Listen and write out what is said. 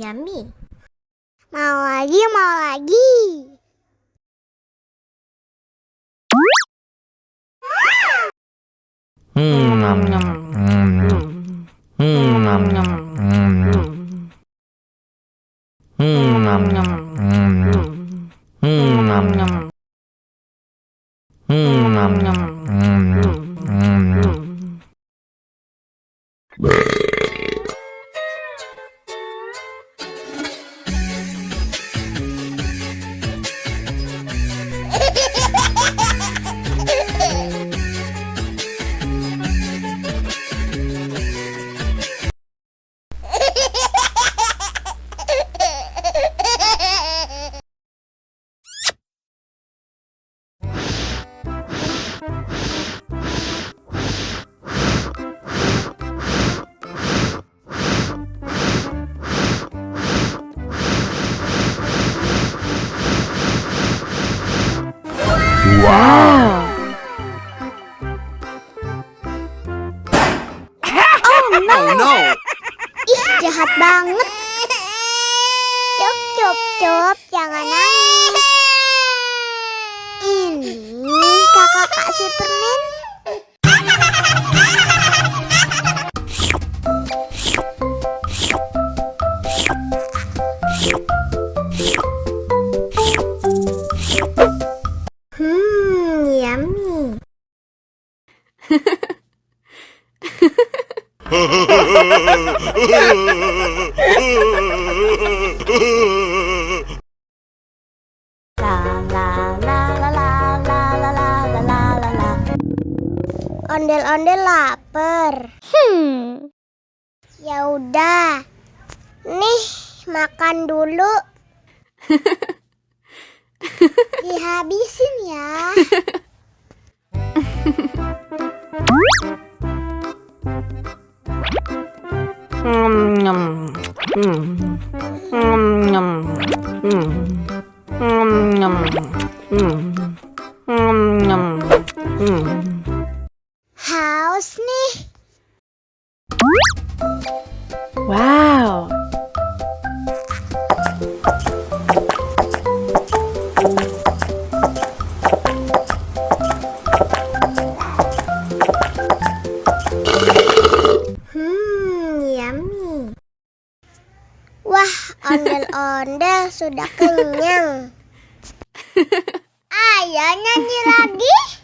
Yummy. Mau lagi, mau lagi. Wow. Oh no. Ih, jahat banget. Cop, jangan nangis. Ini kakak kasih permen. Yummy. Ondel-ondel lapar. Ya udah. Nih, makan dulu. Dihabisin ya. Haus nih. Wow. Yummy. Wah, ondel-ondel sudah kenyang. Ayo nyanyi lagi.